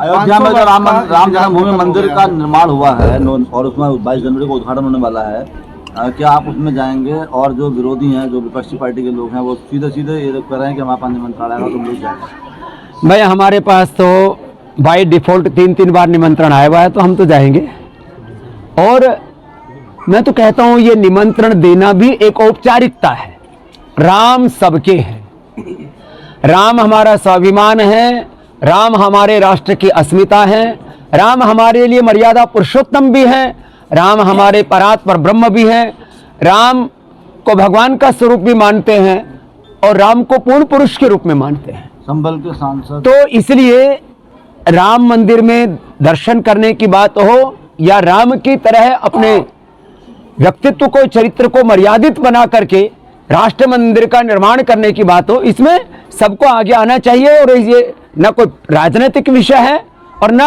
अयोध्या में जो राम जन्मभूमि मंदिर का निर्माण हुआ है और उसमें 22 जनवरी को उद्घाटन होने वाला है, क्या आप उसमें जाएंगे? और जो विरोधी हैं, जो विपक्षी पार्टी के लोग हैं, वो सीधे सीधे ये कह रहे हैं कि हमारे पास निमंत्रण आएगा तो लोग जाएंगे। भाई हमारे पास तो बाय डिफॉल्ट 3-3 बार निमंत्रण आया हुआ है, तो हम तो जाएंगे। और मैं तो कहता हूँ ये निमंत्रण देना भी एक औपचारिकता है। राम सबके हैं, राम हमारा स्वाभिमान है, राम हमारे राष्ट्र की अस्मिता है, राम हमारे लिए मर्यादा पुरुषोत्तम भी है, राम हमारे परात पर ब्रह्म भी है, राम को भगवान का स्वरूप भी मानते हैं और राम को पूर्ण पुरुष के रूप में मानते हैं। संभल के सांसद तो इसलिए राम मंदिर में दर्शन करने की बात हो या राम की तरह अपने व्यक्तित्व को, चरित्र को मर्यादित बना करके राष्ट्र मंदिर का निर्माण करने की बात हो, इसमें सबको आगे आना चाहिए। और ये न कोई राजनीतिक विषय है और न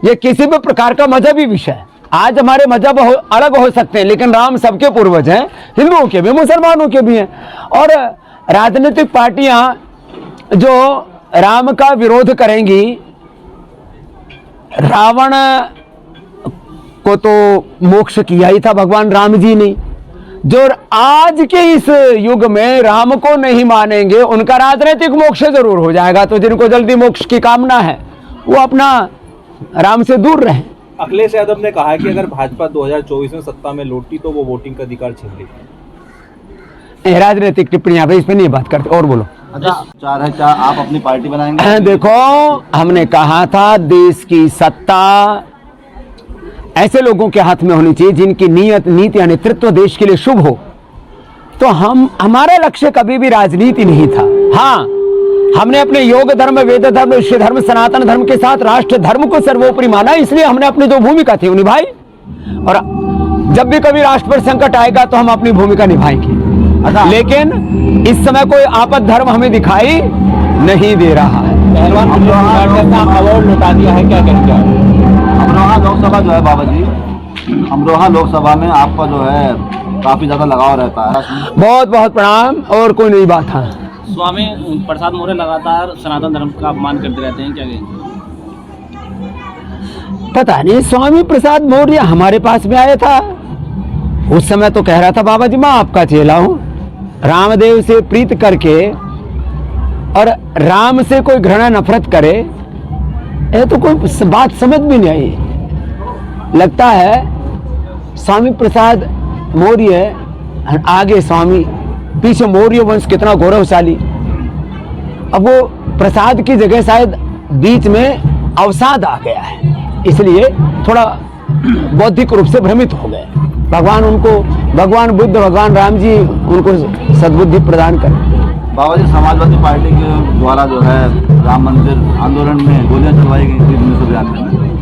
ये किसी भी प्रकार का मजहबी विषय है। आज हमारे मजहब अलग हो सकते हैं, लेकिन राम सबके पूर्वज हैं, हिंदुओं के भी, मुसलमानों के भी हैं। और राजनीतिक पार्टियां जो राम का विरोध करेंगी, रावण को तो मोक्ष किया ही था भगवान राम जी ने। जो आज के इस युग में राम को नहीं मानेंगे, उनका राजनीतिक मोक्ष जरूर हो जाएगा। तो जिनको जल्दी मोक्ष की कामना है वो अपना राम से दूर रहें। अखिलेश यादव ने कहा है कि अगर भाजपा 2024 में सत्ता में लौटती तो वो वोटिंग का अधिकार छीन लेगी। राजनीतिक टिप्पणियां इस पे नहीं बात करते। और बोलो। अच्छा, क्या आप अपनी पार्टी बनाएंगे? देखो, हमने कहा था देश की सत्ता ऐसे लोगों के हाथ में होनी चाहिए जिनकी नीयत, नीति या नेतृत्व देश के लिए शुभ हो। तो हमारा लक्ष्य कभी भी राजनीति नहीं था। हाँ, हमने अपने योग धर्म, वेद धर्म, ऋषि धर्म, सनातन धर्म के साथ राष्ट्र धर्म को सर्वोपरि माना, इसलिए हमने अपनी जो भूमिका थी वो निभाई। और जब भी कभी राष्ट्र पर संकट आएगा तो हम अपनी भूमिका निभाएंगे। लेकिन इस समय कोई आपद धर्म हमें दिखाई नहीं दे रहा है। अवार्ड लौटा दिया है, क्या कहेंगे आप? अमरोहा लोकसभा जो है बाबा जी, अमरोहा लोकसभा में आपका जो है काफी ज्यादा लगाव रहता है। बहुत बहुत प्रणाम। और कोई नई बात है? स्वामी प्रसाद मौर्य लगातार सनातन धर्म का अपमान करते रहते हैं, क्या कहेंगे? पता नहीं, स्वामी प्रसाद मौर्य हमारे पास में आया था, उस समय तो कह रहा था बाबा जी मैं आपका चेला हूं। रामदेव से प्रीत करके और राम से कोई घृणा नफरत करे, ये तो कोई बात समझ भी नहीं आई। लगता है स्वामी प्रसाद मौर्य आगे स्वामी, पीछे मौर्य वंश कितना गौरवशाली। अब वो प्रसाद की जगह शायद बीच में अवसाद आ गया है, इसलिए थोड़ा बौद्धिक रूप से भ्रमित हो गए। भगवान उनको, भगवान बुद्ध, भगवान राम जी उनको सद्बुद्धि प्रदान करें। बाबा जी, समाजवादी पार्टी के द्वारा जो है राम मंदिर आंदोलन में गोलियां चलवाई गई थी 1992 में।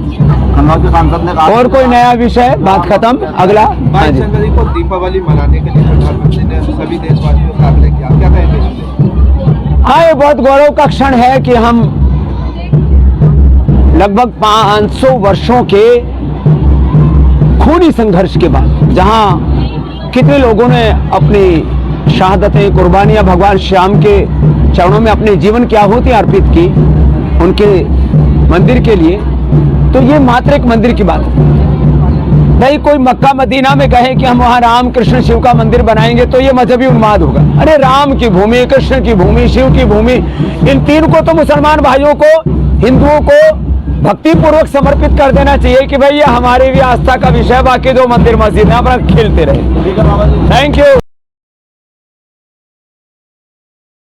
कन्नौज के सांसद ने कहा। और कोई नया विषय? बात खत्म। अगला। 22 जनवरी को दीपावली मनाने के लिए प्रधानमंत्री ने सभी देशवासियों का आग्रह किया, क्या कहेंगे? हाँ, ये बहुत गौरव का क्षण है कि हम लगभग 500 वर्षों के खूनी संघर्ष के बाद, जहां कितने लोगों ने अपनी शहादतें, कुर्बानियां भगवान श्याम के चरणों में अपने जीवन की आहुति अर्पित की उनके मंदिर के लिए, तो ये मात्र एक मंदिर की बात है। नहीं कोई मक्का मदीना में कहे कि हम वहां राम कृष्ण शिव का मंदिर बनाएंगे तो ये मजहबी उन्माद होगा। अरे राम की भूमि, कृष्ण की भूमि, शिव की भूमि, इन तीन को तो मुसलमान भाइयों को, हिंदुओं को भक्ति पूर्वक समर्पित कर देना चाहिए कि भाई ये हमारी भी आस्था का विषय, बाकी जो मंदिर मस्जिद है अपना खेलते रहे। Thank you.